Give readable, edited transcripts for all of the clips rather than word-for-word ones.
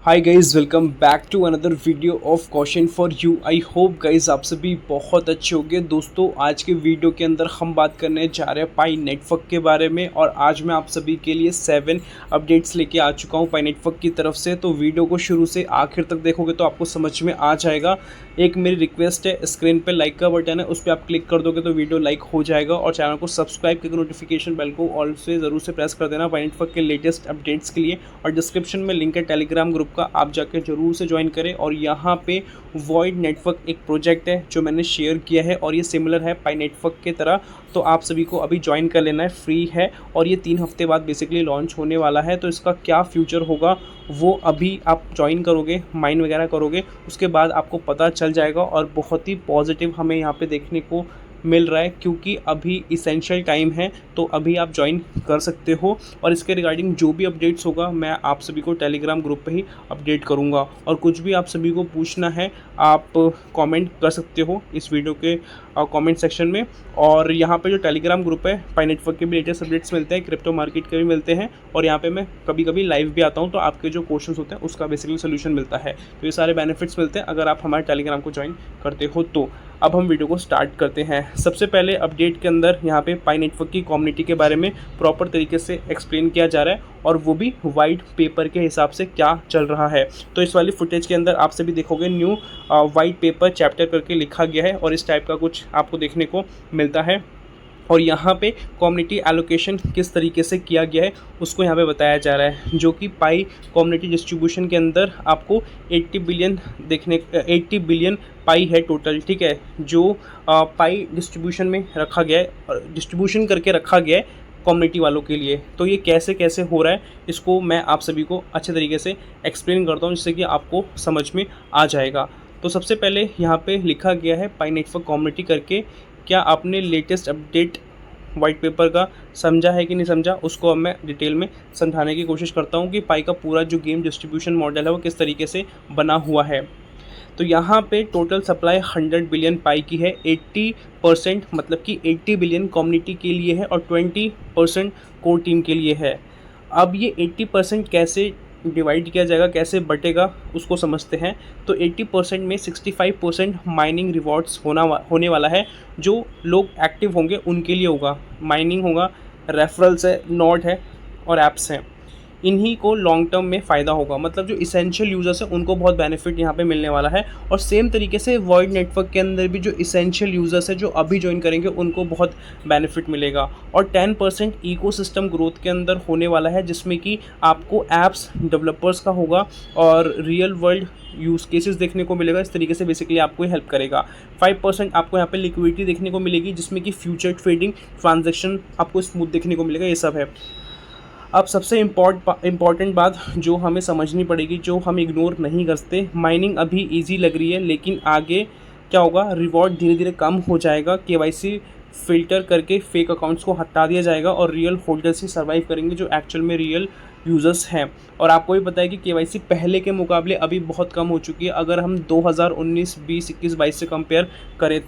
Hi guys, welcome back to another video of question for you. I hope guys आप सभी बहुत अच्छे होंगे। दोस्तों, आज के वीडियो के अंदर हम बात करने जा रहे हैं पाई नेटवर्क के बारे में, और आज मैं आप सभी के लिए 7 अपडेट्स लेके आ चुका हूं पाई नेटवर्क की तरफ से। तो वीडियो को शुरू से आखिर तक देखोगे तो आपको समझ में आ जाएगा। एक मेरी रिक्वेस्ट है, स्क्रीन पर लाइक का बटन है, उस पर आप क्लिक कर दोगे तो वीडियो लाइक हो जाएगा, और चैनल को सब्सक्राइब करके नोटिफिकेशन बेल को ऑल से ज़रूर से प्रेस कर देना पाई नेटवर्क के लेटेस्ट अपडेट्स के लिए। और डिस्क्रिप्शन में लिंक है टेलीग्राम ग्रुप का, आप जाकर जरूर से ज्वाइन करें। और यहाँ पे वॉइड नेटवर्क एक प्रोजेक्ट है जो मैंने शेयर किया है, और ये सिमिलर है पाई नेटवर्क के तरह। तो आप सभी को अभी ज्वाइन कर लेना है, फ्री है, और ये 3 हफ्ते बाद बेसिकली लॉन्च होने वाला है। तो इसका क्या फ्यूचर होगा वो अभी आप ज्वाइन करोगे, माइन वगैरह करोगे, उसके बाद आपको पता चल जाएगा। और बहुत ही पॉजिटिव हमें यहाँ पे देखने को मिल रहा है, क्योंकि अभी इसेंशियल टाइम है, तो अभी आप ज्वाइन कर सकते हो। और इसके रिगार्डिंग जो भी अपडेट्स होगा मैं आप सभी को टेलीग्राम ग्रुप पे ही अपडेट करूंगा। और कुछ भी आप सभी को पूछना है आप कमेंट कर सकते हो इस वीडियो के कमेंट सेक्शन में। और यहाँ पे जो टेलीग्राम ग्रुप है, पाई नेटवर्क के भी लेटेस्ट अपडेट्स मिलते हैं, क्रिप्टो मार्केट के भी मिलते हैं, और यहाँ पे मैं कभी कभी लाइव भी आता हूँ, तो आपके जो क्वेश्चंस होते हैं उसका बेसिकली सोल्यूशन मिलता है। तो ये सारे बेनिफिट्स मिलते हैं अगर आप हमारे टेलीग्राम को ज्वाइन करते हो तो। अब हम वीडियो को स्टार्ट करते हैं। सबसे पहले अपडेट के अंदर यहाँ पे पाई नेटवर्क की कम्युनिटी के बारे में प्रॉपर तरीके से एक्सप्लेन किया जा रहा है, और वो भी वाइट पेपर के हिसाब से क्या चल रहा है। तो इस वाली फुटेज के अंदर आप सभी देखोगे न्यू वाइट पेपर चैप्टर करके लिखा गया है, और इस टाइप का कुछ आपको देखने को मिलता है। और यहाँ पे कम्युनिटी एलोकेशन किस तरीके से किया गया है उसको यहाँ पे बताया जा रहा है, जो कि पाई कम्युनिटी डिस्ट्रीब्यूशन के अंदर आपको 80 बिलियन पाई है टोटल, ठीक है, जो पाई डिस्ट्रीब्यूशन में रखा गया है, डिस्ट्रीब्यूशन करके रखा गया है कम्युनिटी वालों के लिए। तो ये कैसे कैसे हो रहा है इसको मैं आप सभी को अच्छे तरीके से एक्सप्लेन करता हूँ, जिससे कि आपको समझ में आ जाएगा। तो सबसे पहले यहाँ पे लिखा गया है पाई नेटवर्क कम्युनिटी करके। क्या आपने लेटेस्ट अपडेट वाइट पेपर का समझा है कि नहीं समझा, उसको अब मैं डिटेल में समझाने की कोशिश करता हूँ कि पाई का पूरा जो गेम डिस्ट्रीब्यूशन मॉडल है वो किस तरीके से बना हुआ है। तो यहाँ पे टोटल सप्लाई 100 बिलियन पाई की है। 80% मतलब कि 80 बिलियन कम्युनिटी के लिए है, और 20% कोर टीम के लिए है। अब ये 80% कैसे डिवाइड किया जाएगा, कैसे बटेगा, उसको समझते हैं। तो 80% में 65% माइनिंग रिवॉर्ड्स होने वाला है। जो लोग एक्टिव होंगे उनके लिए होगा, माइनिंग होगा, रेफरल्स है, नोड है, और ऐप्स हैं। इन्हीं को लॉन्ग टर्म में फ़ायदा होगा, मतलब जो इसेंशियल यूज़र्स हैं उनको बहुत बेनिफिट यहाँ पे मिलने वाला है। और सेम तरीके से वॉइड नेटवर्क के अंदर भी जो इसेंशियल यूज़र्स हैं जो अभी ज्वाइन करेंगे उनको बहुत बेनिफिट मिलेगा। और 10% इकोसिस्टम ग्रोथ के अंदर होने वाला है, जिसमें कि आपको ऐप्स डेवलपर्स का होगा और रियल वर्ल्ड यूज़ केसेस देखने को मिलेगा। इस तरीके से बेसिकली आपको हेल्प करेगा। 5% आपको यहाँ पे लिक्विडिटी देखने को मिलेगी, जिसमें कि फ्यूचर ट्रेडिंग ट्रांजैक्शन आपको स्मूथ देखने को मिलेगा। ये सब है। अब सबसे इम्पॉर्टेंट बात जो हमें समझनी पड़ेगी, जो हम इग्नोर नहीं करते, माइनिंग अभी इजी लग रही है, लेकिन आगे क्या होगा, रिवॉर्ड धीरे धीरे कम हो जाएगा। केवाईसी फ़िल्टर करके फेक अकाउंट्स को हटा दिया जाएगा, और रियल होल्डर्स ही सर्वाइव करेंगे जो एक्चुअल में रियल यूज़र्स हैं। और आपको भी पता है कि केवाईसी पहले के मुकाबले अभी बहुत कम हो चुकी है, अगर हम 2019, 20, 21, 22 से कंपेयर करें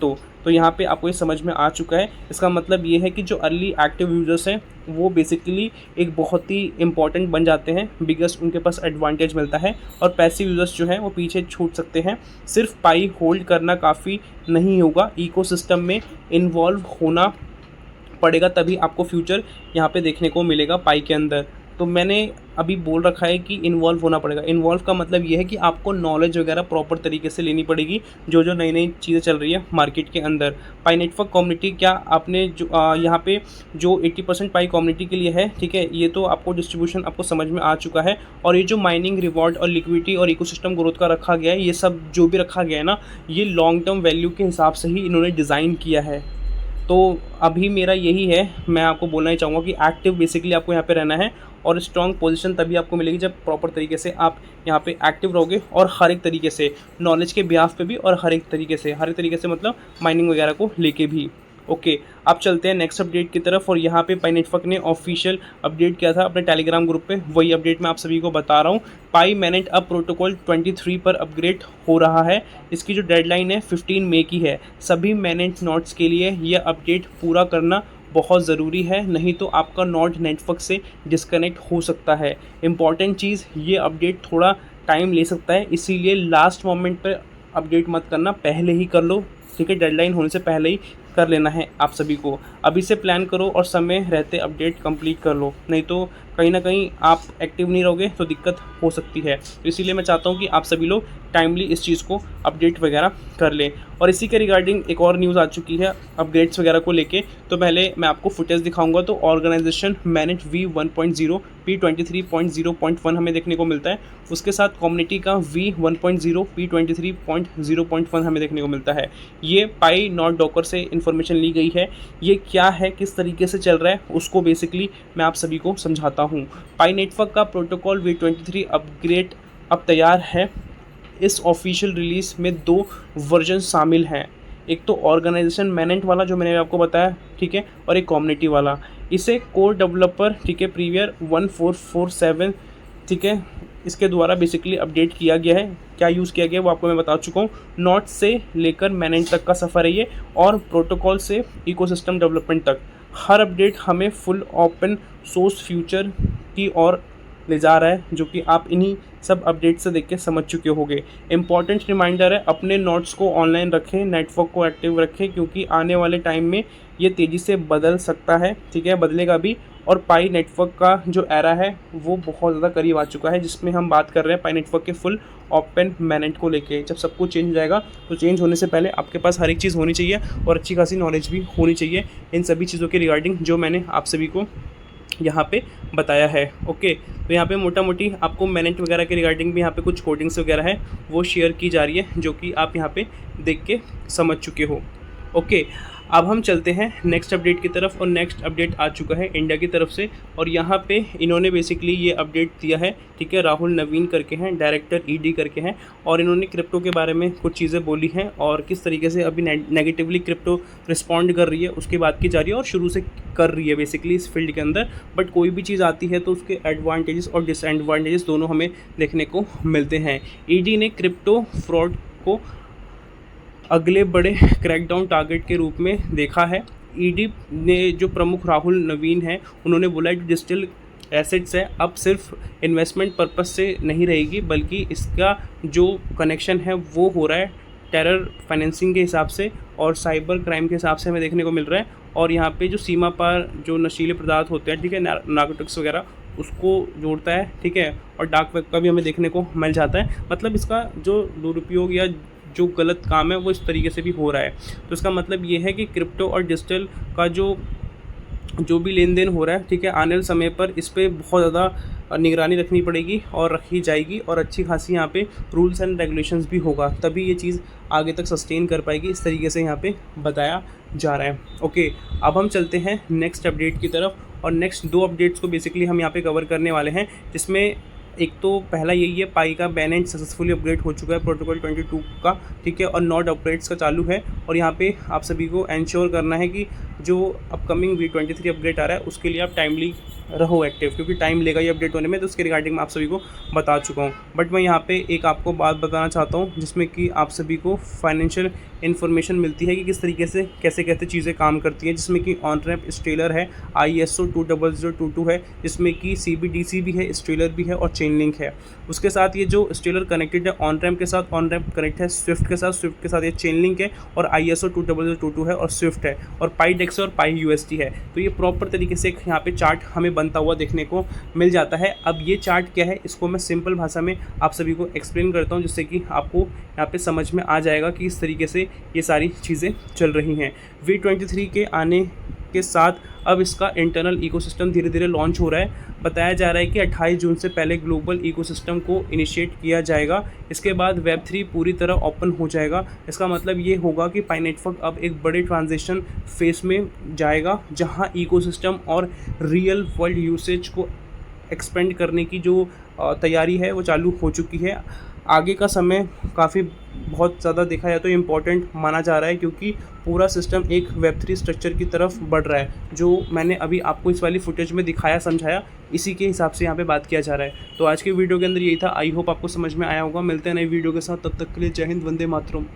तो यहाँ पे आपको ये समझ में आ चुका है। इसका मतलब ये है कि जो अर्ली एक्टिव यूज़र्स हैं वो बेसिकली एक बहुत ही इंपॉर्टेंट बन जाते हैं, बिगेस्ट उनके पास एडवांटेज मिलता है। और पैसिव यूज़र्स जो हैं वो पीछे छूट सकते हैं। सिर्फ पाई होल्ड करना काफ़ी नहीं होगा, इकोसिस्टम में इन्वॉल्व होना पड़ेगा, तभी आपको फ्यूचर यहाँ पे देखने को मिलेगा पाई के अंदर। तो मैंने अभी बोल रखा है कि इन्वॉल्व होना पड़ेगा। इन्वॉल्व का मतलब ये है कि आपको नॉलेज वगैरह प्रॉपर तरीके से लेनी पड़ेगी, जो जो नई नई चीज़ें चल रही है मार्केट के अंदर। पाई नेटवर्क कम्युनिटी, क्या आपने जो यहाँ पे जो 80% पाई कम्युनिटी के लिए है, ठीक है, ये तो आपको डिस्ट्रीब्यूशन आपको समझ में आ चुका है। और ये जो माइनिंग रिवॉर्ड और लिक्विडिटी और इकोसिस्टम ग्रोथ का रखा गया है, ये सब जो भी रखा गया है ना, ये लॉन्ग टर्म वैल्यू के हिसाब से ही इन्होंने डिज़ाइन किया है। तो अभी मेरा यही है, मैं आपको बोलना ही चाहूँगा कि एक्टिव बेसिकली आपको यहाँ पे रहना है, और स्ट्रॉन्ग पोजीशन तभी आपको मिलेगी जब प्रॉपर तरीके से आप यहाँ पे एक्टिव रहोगे, और हर एक तरीके से नॉलेज के बिहाफ पे भी, और हर एक तरीके से मतलब माइनिंग वगैरह को लेके भी। ओके, अब चलते हैं नेक्स्ट अपडेट की तरफ। और यहाँ पे पाई नेटवर्क ने ऑफिशियल अपडेट किया था अपने टेलीग्राम ग्रुप पे, वही अपडेट मैं आप सभी को बता रहा हूँ। पाई मैनेट अब प्रोटोकॉल 23 पर अपग्रेड हो रहा है। इसकी जो डेडलाइन है 15 मई की है। सभी मैनेट नोड्स के लिए यह अपडेट पूरा करना बहुत ज़रूरी है, नहीं तो आपका नोड नेटवर्क से डिस्कनेक्ट हो सकता है। इम्पॉर्टेंट चीज़, ये अपडेट थोड़ा टाइम ले सकता है, इसीलिए लास्ट मोमेंट पर अपडेट मत करना, पहले ही कर लो, ठीक है। डेडलाइन होने से पहले ही कर लेना है आप सभी को। अभी से प्लान करो और समय रहते अपडेट कंप्लीट कर लो, नहीं तो कहीं ना कहीं आप एक्टिव नहीं रहोगे तो दिक्कत हो सकती है। तो इसीलिए मैं चाहता हूँ कि आप सभी लोग टाइमली इस चीज़ को अपडेट वगैरह कर लें। और इसी के रिगार्डिंग एक और न्यूज़ आ चुकी है अपडेट्स वगैरह को लेके। तो पहले मैं आपको फुटेज दिखाऊंगा। तो ऑर्गेनाइजेशन मैनेज V1.0 P23.0.1 हमें देखने को मिलता है। उसके साथ कम्युनिटी का V1.0 P23.0.1 हमें देखने को मिलता है। ये पाई नॉट डॉकर से इन्फॉर्मेशन ली गई है। ये क्या है, किस तरीके से चल रहा है, उसको बेसिकली मैं आप सभी को समझाता हूँ। पाई नेटवर्क का प्रोटोकॉल V23 अपग्रेड अब तैयार है। इस ऑफिशियल रिलीज़ में 2 वर्जन शामिल हैं, एक तो ऑर्गेनाइजेशन मैनेज वाला जो मैंने आपको बताया, ठीक है, और एक कम्युनिटी वाला। इसे कोर डेवलपर, ठीक है, प्रीवियर 1447, ठीक है, इसके द्वारा बेसिकली अपडेट किया गया है। क्या यूज़ किया गया है वो आपको मैं बता चुका हूँ। नॉट से लेकर मैनेज तक का सफ़र है ये, और प्रोटोकॉल से इकोसिस्टम डेवलपमेंट तक। हर अपडेट हमें फुल ओपन सोर्स फ्यूचर की ओर ले जा रहा है, जो कि आप इन्हीं सब अपडेट से देख के समझ चुके होंगे। इंपॉर्टेंट रिमाइंडर है, अपने नोट्स को ऑनलाइन रखें, नेटवर्क को एक्टिव रखें, क्योंकि आने वाले टाइम में ये तेज़ी से बदल सकता है, ठीक है, बदलेगा भी। और पाई नेटवर्क का जो एरा है वो बहुत ज़्यादा करीब आ चुका है, जिसमें हम बात कर रहे हैं पाई नेटवर्क के फुल ओपन मैनेज को लेके। जब सब कुछ चेंज हो जाएगा तो चेंज होने से पहले आपके पास हर एक चीज़ होनी चाहिए और अच्छी खासी नॉलेज भी होनी चाहिए इन सभी चीज़ों के रिगार्डिंग जो मैंने आप सभी को यहाँ पे बताया है। ओके, तो यहाँ पे मोटा मोटी आपको मैनेज वगैरह के रिगार्डिंग भी यहाँ पे कुछ कोडिंग्स वगैरह है वो शेयर की जा रही है, जो कि आप यहाँ पे देख के समझ चुके हो। ओके, अब हम चलते हैं नेक्स्ट अपडेट की तरफ। और नेक्स्ट अपडेट आ चुका है इंडिया की तरफ से, और यहाँ पे इन्होंने बेसिकली ये अपडेट दिया है, ठीक है। राहुल नवीन करके हैं, डायरेक्टर ईडी करके हैं, और इन्होंने क्रिप्टो के बारे में कुछ चीज़ें बोली हैं और किस तरीके से अभी नेगेटिवली क्रिप्टो रिस्पॉन्ड कर रही है उसकी बात की जा रही है, और शुरू से कर रही है बेसिकली इस फील्ड के अंदर। बट कोई भी चीज़ आती है तो उसके एडवांटेजेस और डिसएडवांटेजेस दोनों हमें देखने को मिलते हैं। ईडी ने क्रिप्टो फ्रॉड को अगले बड़े क्रैकडाउन टारगेट के रूप में देखा है। ईडी ने जो प्रमुख राहुल नवीन हैं उन्होंने बोला है कि डिजिटल एसेट्स है अब सिर्फ इन्वेस्टमेंट पर्पस से नहीं रहेगी, बल्कि इसका जो कनेक्शन है वो हो रहा है टेरर फाइनेंसिंग के हिसाब से और साइबर क्राइम के हिसाब से हमें देखने को मिल रहा है। और यहाँ पे जो सीमा पार जो नशीले पदार्थ होते हैं, ठीक है, नार्कोटिक्स वगैरह, उसको जोड़ता है, ठीक है, और डार्क वेब का भी हमें देखने को मिल जाता है। मतलब इसका जो दुरुपयोग या जो गलत काम है वो इस तरीके से भी हो रहा है। तो इसका मतलब ये है कि क्रिप्टो और डिजिटल का जो भी लेन देन हो रहा है, ठीक है, आने वाले समय पर इस पर बहुत ज़्यादा निगरानी रखनी पड़ेगी और रखी जाएगी, और अच्छी खासी यहाँ पे रूल्स एंड रेगुलेशंस भी होगा, तभी ये चीज़ आगे तक सस्टेन कर पाएगी। इस तरीके से यहाँ पे बताया जा रहा है। ओके, अब हम चलते हैं नेक्स्ट अपडेट की तरफ, और नेक्स्ट 2 अपडेट्स को बेसिकली हम यहाँ पे कवर करने वाले हैं, जिसमें एक तो पहला यही है, पाई का बैलेंस सक्सेसफुली अपग्रेड हो चुका है प्रोटोकॉल 22 का, ठीक है, और नोड अपग्रेड्स का चालू है। और यहाँ पे आप सभी को एंश्योर करना है कि जो अपकमिंग V23 अपग्रेड आ रहा है उसके लिए आप टाइमली रहो एक्टिव, क्योंकि टाइम लेगा ये अपडेट होने में, तो उसके रिगार्डिंग मैं आप सभी को बता चुका हूँ। बट मैं यहाँ पे एक आपको बात बताना चाहता हूँ जिसमें कि आप सभी को फाइनेंशियल इन्फॉर्मेशन मिलती है कि किस तरीके से कैसे कैसे चीज़ें काम करती हैं, जिसमें कि ऑन रैम्प स्टेलर है, ISO 20022 है, जिसमें कि CBDC भी है, स्टेलर भी है और चेन लिंक है। उसके साथ ये जो स्टेलर कनेक्टेड है ऑन रैम्प के साथ, ऑन रैम्प कनेक्ट है स्विफ्ट के साथ, स्विफ्ट के साथ ये चेन लिंक है, और ISO 20022 है और स्विफ्ट है, और पाईडेक्स और पाई USD है। तो ये प्रॉपर तरीके से यहाँ पे चार्ट हमें बनता हुआ देखने को मिल जाता है। अब ये चार्ट क्या है, इसको मैं सिंपल भाषा में आप सभी को एक्सप्लेन करता हूँ, जिससे कि आपको यहाँ पे समझ में आ जाएगा कि इस तरीके से ये सारी चीज़ें चल रही हैं। V23 के आने के साथ अब इसका इंटरनल इकोसिस्टम धीरे धीरे लॉन्च हो रहा है। बताया जा रहा है कि 28 जून से पहले ग्लोबल इकोसिस्टम को इनिशिएट किया जाएगा। इसके बाद Web3 पूरी तरह ओपन हो जाएगा। इसका मतलब ये होगा कि पाई नेटवर्क अब एक बड़े ट्रांजिशन फेस में जाएगा, जहां इकोसिस्टम और रियल वर्ल्ड यूसेज को एक्सपेंड करने की जो तैयारी है वो चालू हो चुकी है। आगे का समय काफ़ी बहुत ज़्यादा देखा जाए तो इम्पॉर्टेंट माना जा रहा है, क्योंकि पूरा सिस्टम एक Web3 स्ट्रक्चर की तरफ बढ़ रहा है। जो मैंने अभी आपको इस वाली फुटेज में दिखाया समझाया, इसी के हिसाब से यहाँ पे बात किया जा रहा है। तो आज के वीडियो के अंदर यही था। आई होप आपको समझ में आया होगा। मिलते हैं नई वीडियो के साथ, तब तक के लिए जय हिंद, वंदे मातरम।